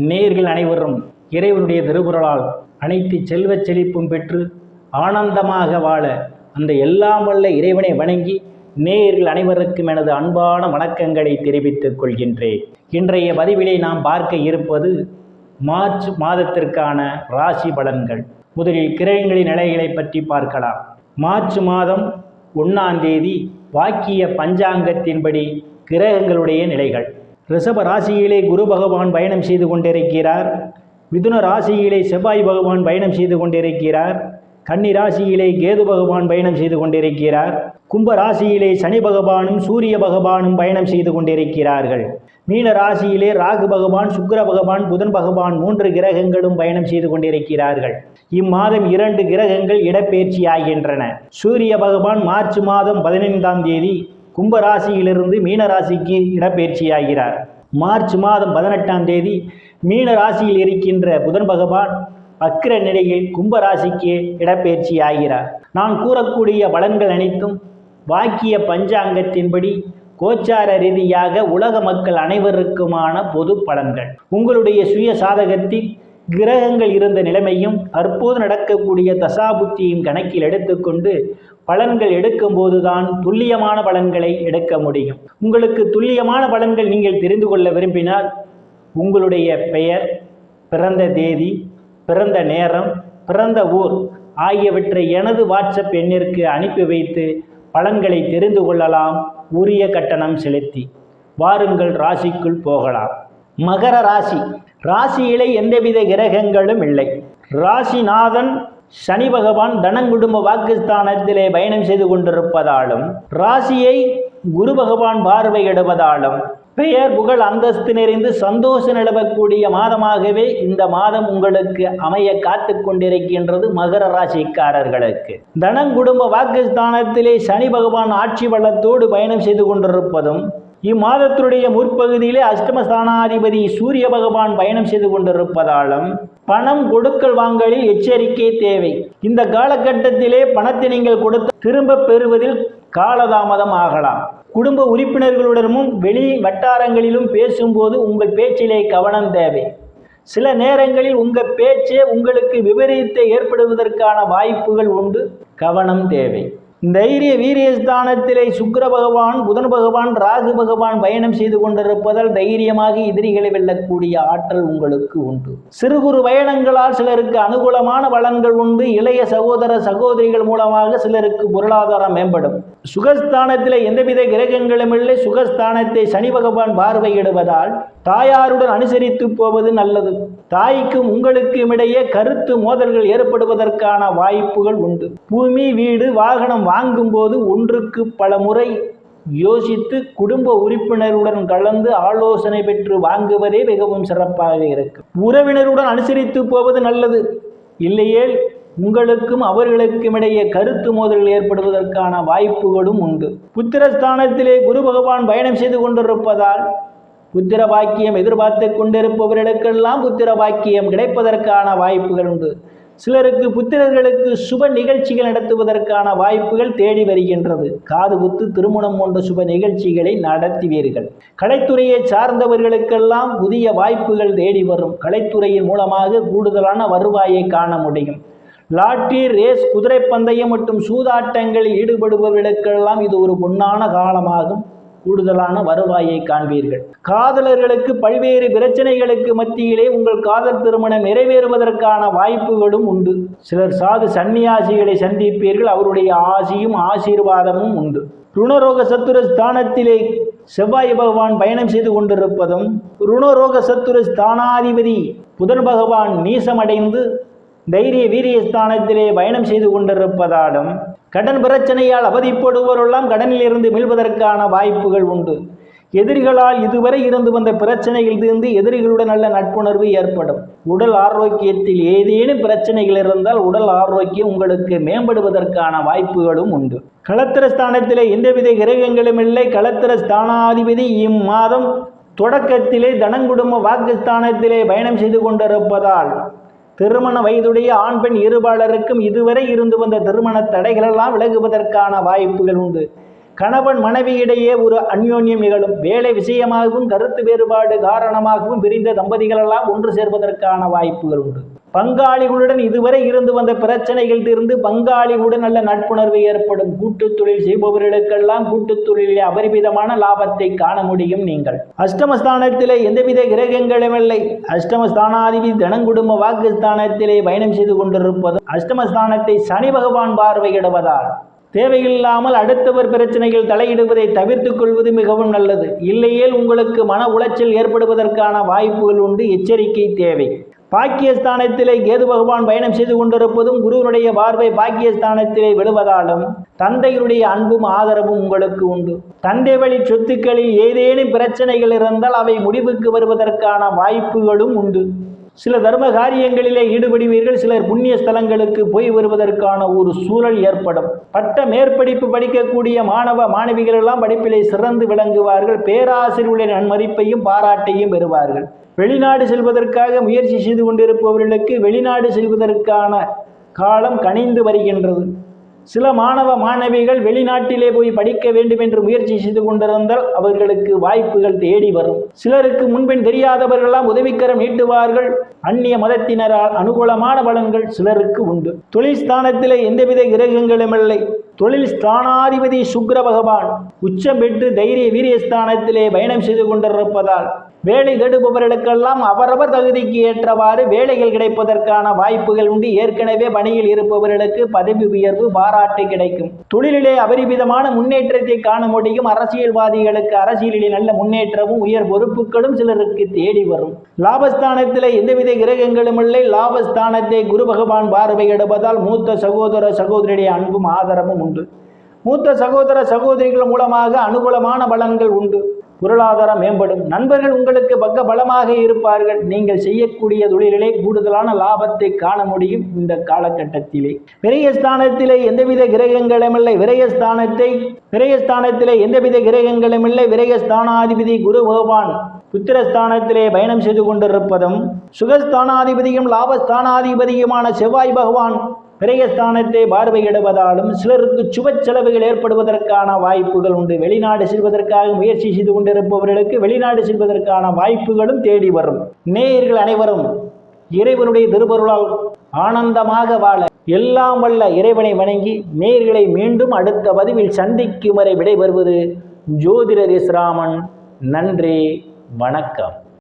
நேயர்கள் அனைவரும் இறைவனுடைய திருக்குறளால் அனைத்து செல்வச் செழிப்பும் பெற்று ஆனந்தமாக வாழ அந்த எல்லாம் வல்ல இறைவனை வணங்கி நேயர்கள் அனைவருக்கும் எனது அன்பான வணக்கங்களை தெரிவித்துக் கொள்கின்றேன். இன்றைய பதிவிலே நாம் பார்க்க இருப்பது மார்ச் மாதத்திற்கான ராசி பலன்கள். முதலில் கிரகங்களின் நிலைகளை பற்றி பார்க்கலாம். மார்ச் மாதம் 1ஆம் தேதி வாக்கிய பஞ்சாங்கத்தின்படி கிரகங்களுடைய நிலைகள். ரிஷப ராசியிலே குரு பகவான் பயணம் செய்து கொண்டிருக்கிறார். மிதுன ராசியிலே செவ்வாய் பகவான் பயணம் செய்து கொண்டிருக்கிறார். கன்னி ராசியிலே கேது பகவான் பயணம் செய்து கொண்டிருக்கிறார். கும்ப ராசியிலே சனி பகவானும் சூரிய பகவானும் பயணம் செய்து கொண்டிருக்கிறார்கள். மீன ராசியிலே ராகு பகவான், சுக்கிர பகவான், புதன் பகவான் 3 கிரகங்களும் பயணம் செய்து கொண்டிருக்கிறார்கள். இம்மாதம் 2 கிரகங்கள் இடப்பெயர்ச்சி ஆகின்றன. சூரிய பகவான் மார்ச் மாதம் 15ஆம் தேதி கும்ப ராசியிலிருந்து மீன ராசிக்கு இடப்பெயர்ச்சியாகிறார். மார்ச் மாதம் 18ஆம் தேதி மீன ராசியில் இருக்கின்ற புதன் பகவான் வக்ர நிலையில் கும்ப ராசிக்கு இடப்பெயர்ச்சி ஆகிறார். நான் கூறக்கூடிய பலன்கள் அனைத்தும் வாக்கிய பஞ்சாங்கத்தின்படி கோச்சார ரீதியாக உலக மக்கள் அனைவருக்குமான பொது பலன்கள். உங்களுடைய சுய சாதகத்தில் கிரகங்கள் இருந்த நிலைமையும் தற்போது நடக்கக்கூடிய தசாபுத்தியும் கணக்கில் எடுத்துக்கொண்டு பலன்கள் எடுக்கும்போதுதான் துல்லியமான பலன்களை எடுக்க முடியும். உங்களுக்கு துல்லியமான பலன்கள் நீங்கள் தெரிந்து கொள்ள விரும்பினால் உங்களுடைய பெயர், பிறந்த தேதி, பிறந்த நேரம், பிறந்த ஊர் ஆகியவற்றை எனது வாட்ஸ்அப் எண்ணிற்கு அனுப்பி வைத்து பலன்களை தெரிந்து கொள்ளலாம், உரிய கட்டணம் செலுத்தி. வாருங்கள் ராசிக்குள் போகலாம். மகர ராசி. ராசியிலே எந்தவித கிரகங்களும் இல்லை. ராசிநாதன் சனி பகவான் தனங்குடும்ப வாக்குஸ்தானத்திலே பயணம் செய்து கொண்டிருப்பதாலும் ராசியை குரு பகவான் பார்வையிடுவதாலும் பெயர் புகழ் அந்தஸ்து நிறைந்து சந்தோஷம் நிலவக்கூடிய மாதமாகவே இந்த மாதம் உங்களுக்கு அமைய காத்து கொண்டிருக்கின்றது. மகர ராசிக்காரர்களுக்கு தனங்குடும்ப வாக்குஸ்தானத்திலே சனி பகவான் ஆட்சி பலத்தோடு பயணம் செய்து கொண்டிருப்பதும் இம்மாதத்துடைய முற்பகுதியிலே அஷ்டமஸ்தானாதிபதி சூரிய பகவான் பயணம் செய்து கொண்டிருப்பதாலும் பணம் கொடுக்கல் வாங்கலில் எச்சரிக்கை தேவை. இந்த காலகட்டத்திலே பணத்தை நீங்கள் கொடுத்து திரும்ப பெறுவதில் காலதாமதம் ஆகலாம். குடும்ப உறுப்பினர்களுடனும் வெளி வட்டாரங்களிலும் பேசும்போது உங்கள் பேச்சிலே கவனம் தேவை. சில நேரங்களில் உங்கள் பேச்சே உங்களுக்கு விபரீதத்தை ஏற்படுவதற்கான வாய்ப்புகள் உண்டு, கவனம் தேவை. தைரிய வீரியஸ்தானத்திலே சுக்கிர பகவான், புதன் பகவான், ராகு பகவான் பயணம் செய்து கொண்டிருப்பதால் தைரியமாக எதிரிகளை வெல்லக்கூடிய ஆற்றல் உங்களுக்கு உண்டு. சிறு குறு பயணங்களால் சிலருக்கு அனுகூலமான பலன்கள் உண்டு. இளைய சகோதர சகோதரிகள் மூலமாக சிலருக்கு பொருளாதாரம் மேம்படும். சுகஸ்தானத்திலே எந்தவித கிரகங்களும் இல்லை. சுகஸ்தானத்தை சனி பகவான் பார்வையிடுவதால் தாயாருடன் அனுசரித்து போவது நல்லது. தாய்க்கும் உங்களுக்கும் இடையே கருத்து மோதல்கள் ஏற்படுவதற்கான வாய்ப்புகள் உண்டு. பூமி, வீடு, வாகனம் வாங்கும் போது ஒன்றுக்கு பல முறை யோசித்து குடும்ப உறுப்பினருடன் கலந்து ஆலோசனை பெற்று வாங்குவதே மிகவும் சிறப்பாக இருக்கும். உறவினருடன் அனுசரித்து போவது நல்லது. இல்லையேல் உங்களுக்கும் அவர்களுக்கும் இடையே கருத்து மோதல்கள் ஏற்படுவதற்கான வாய்ப்புகளும் உண்டு. புத்திரஸ்தானத்திலே குரு பகவான் பயணம் செய்து கொண்டிருப்பதால் புத்திர பாக்கியம் எதிர்பார்த்து கொண்டிருப்பவர்களுக்கெல்லாம் புத்திர பாக்கியம் கிடைப்பதற்கான வாய்ப்புகள் உண்டு. சிலருக்கு புத்திரர்களுக்கு சுப நிகழ்ச்சிகள் நடத்துவதற்கான வாய்ப்புகள் தேடி வருகின்றது. காது குத்து, திருமணம் போன்ற சுப நிகழ்ச்சிகளை நடத்துவீர்கள். கலைத்துறையை சார்ந்தவர்களுக்கெல்லாம் புதிய வாய்ப்புகள் தேடி வரும். கலைத்துறையின் மூலமாக கூடுதலான வருவாயை காண முடியும். லாட்டரி, ரேஸ், குதிரை பந்தயம் மற்றும் சூதாட்டங்களில் ஈடுபடுபவர்களுக்கெல்லாம் இது ஒரு பொன்னான காலமாகும். கூடுதலான வருவாயை காண்பீர்கள். காதலர்களுக்கு பல்வேறு பிரச்சனைகளுக்கு மத்தியிலே உங்கள் காதல் திருமணம் நிறைவேறுவதற்கான வாய்ப்புகளும் உண்டு. சிலர் சாது சன்னியாசிகளை சந்திப்பீர்கள். அவருடைய ஆசியும் ஆசீர்வாதமும் உண்டு. ருணரோக சத்துரு ஸ்தானத்திலே செவ்வாய் பகவான் பயணம் செய்து கொண்டிருப்பதும் ருணரோக சத்துரு ஸ்தானாதிபதி புதன் பகவான் நீசமடைந்து தைரிய வீரியஸ்தானத்திலே பயணம் செய்து கொண்டிருப்பதாலும் கடன் பிரச்சனையால் அவதிப்படுவோரெல்லாம் கடனில் இருந்து மீள்வதற்கான வாய்ப்புகள் உண்டு. எதிரிகளால் இதுவரை இருந்து வந்த பிரச்சனைகள் தீர்ந்து எதிரிகளுடன் நல்ல நட்புணர்வு ஏற்படும். உடல் ஆரோக்கியத்தில் ஏதேனும் பிரச்சனைகள் இருந்தால் உடல் ஆரோக்கியம் உங்களுக்கு மேம்படுவதற்கான வாய்ப்புகளும் உண்டு. களத்திரஸ்தானத்திலே எந்தவித கிரகங்களும் இல்லை. களத்திர ஸ்தானாதிபதி இம்மாதம் தொடக்கத்திலே தனங்குடும்ப வாக்குஸ்தானத்திலே பயணம் செய்து கொண்டிருப்பதால் திருமண வயதுடைய ஆண் பெண் இருபாலருக்கும் இதுவரை இருந்து வந்த திருமண தடைகளெல்லாம் விலகுவதற்கான வாய்ப்புகள் உண்டு. கணவன் மனைவியிடையே ஒரு அந்யோன்யம் நிகழும். வேலை விஷயமாகவும் கருத்து வேறுபாடு காரணமாகவும் பிரிந்த தம்பதிகளெல்லாம் ஒன்று சேர்வதற்கான வாய்ப்புகள் உண்டு. பங்காளிகளுடன் இதுவரை இருந்து வந்த பிரச்சனைகள் தீர்ந்து பங்காளிகளுடன் நல்ல நட்புணர்வு ஏற்படும். கூட்டுத் தொழில் செய்பவர்களுக்கெல்லாம் கூட்டுத் தொழிலே அபரிமிதமான லாபத்தை காண முடியும். நீங்கள் அஷ்டமஸ்தானத்திலே எந்தவித கிரகங்களும் இல்லை. அஷ்டமஸ்தானாதிபதி தனங்குடும்ப வாக்குஸ்தானத்திலே பயணம் செய்து கொண்டிருப்பதும் அஷ்டமஸ்தானத்தை சனி பகவான் பார்வையிடுவதால் தேவையில்லாமல் அடுத்தவர் பிரச்சனைகள் தலையிடுவதை தவிர்த்துக் கொள்வது மிகவும் நல்லது. இல்லையேல் உங்களுக்கு மன உளைச்சல் ஏற்படுவதற்கான வாய்ப்புகள் உண்டு. எச்சரிக்கை தேவை. பாக்கியஸ்தானத்திலே கேது பகவான் பயணம் செய்து கொண்டிருப்பதும் குருவனுடைய பார்வை பாக்கியஸ்தானத்திலே விழுவதாலும் தந்தையுடைய அன்பும் ஆதரவும் உங்களுக்கு உண்டு. தந்தை வழி சொத்துக்களில் ஏதேனும் பிரச்சனைகள் இருந்தால் அவை முடிவுக்கு வருவதற்கான வாய்ப்புகளும் உண்டு. சில தர்ம காரியங்களிலே ஈடுபடுவீர்கள். சிலர் புண்ணிய ஸ்தலங்களுக்கு போய் வருவதற்கான ஒரு சூழல் ஏற்படும். பட்ட மேற்படிப்பு படிக்கக்கூடிய மாணவ மாணவிகள் எல்லாம் படிப்பிலே சிறந்து விளங்குவார்கள். பேராசிரியருடைய நன்மதிப்பையும் பாராட்டையும் பெறுவார்கள். வெளிநாடு செல்வதற்காக முயற்சி செய்து கொண்டிருப்பவர்களுக்கு வெளிநாடு செல்வதற்கான காலம் கனிந்து வருகின்றது. சில மாணவ மாணவிகள் வெளிநாட்டிலே போய் படிக்க வேண்டும் என்று முயற்சி செய்து கொண்டிருந்தால் அவர்களுக்கு வாய்ப்புகள் தேடி வரும். சிலருக்கு முன்பின் தெரியாதவர்களெல்லாம் உதவிக்கரம் நீட்டுவார்கள். அந்நிய மதத்தினரால் அனுகூலமான பலன்கள் சிலருக்கு உண்டு. தொழில் ஸ்தானத்திலே எந்தவித கிரகங்களும் இல்லை. தொழில் ஸ்தானாதிபதி சுக்கிர பகவான் உச்சம் பெற்று தைரிய வீரியஸ்தானத்திலே பயணம் செய்து கொண்டிருப்பதால் வேலை தேடுபவர்களுக்கெல்லாம் அவரவர் தகுதிக்கு ஏற்றவாறு வேலைகள் கிடைப்பதற்கான வாய்ப்புகள் உண்டு. ஏற்கனவே பணியில் இருப்பவர்களுக்கு பதவி உயர்வு பாராட்டு கிடைக்கும். தொழிலிலே அபரிமிதமான முன்னேற்றத்தை காண முடியும். அரசியல்வாதிகளுக்கு அரசியலிலே நல்ல முன்னேற்றமும் உயர் பொறுப்புகளும் சிலருக்கு தேடி வரும். லாபஸ்தானத்திலே எந்தவித கிரகங்களும் இல்லை. லாபஸ்தானத்தை குரு பகவான் பார்வையிடுவதால் மூத்த சகோதர சகோதரியுடைய அன்பும் ஆதரவும் உண்டு. மூத்த சகோதர சகோதரிகள் மூலமாக அனுகூலமான பலன்கள் உண்டு. பொருளாதாரம் மேம்படும். நண்பர்கள் உங்களுக்கு பக்க பலமாக இருப்பார்கள். நீங்கள் செய்யக்கூடிய தொழிலிலே கூடுதலான லாபத்தை காண முடியும். இந்த காலகட்டத்திலே விரயஸ்தானத்திலே எந்தவித கிரகங்களும் இல்லை. விரயஸ்தானத்திலே எந்தவித கிரகங்களும் இல்லை. விரயஸ்தானாதிபதி குரு பகவான் புத்திரஸ்தானத்திலே பயணம் செய்து கொண்டிருப்பதும் சுகஸ்தானாதிபதியும் லாபஸ்தானாதிபதியுமான செவ்வாய் பகவான் விரயஸ்தானத்தை பார்வையிடுவதாலும் சிலருக்கு சுப செலவுகள் ஏற்படுவதற்கான வாய்ப்புகள் உண்டு. வெளிநாடு செல்வதற்காக முயற்சி செய்து கொண்டிருப்பவர்களுக்கு வெளிநாடு செல்வதற்கான வாய்ப்புகளும் தேடி வரும். நேயர்கள் அனைவரும் இறைவனுடைய திருவருளால் ஆனந்தமாக வாழ எல்லாம் வல்ல இறைவனை வணங்கி நேயர்களை மீண்டும் அடுத்த பதிவில் சந்திக்கும் வரை விடைபெறுவது ஜோதிடர் எஸ் ராமன். நன்றி, வணக்கம்.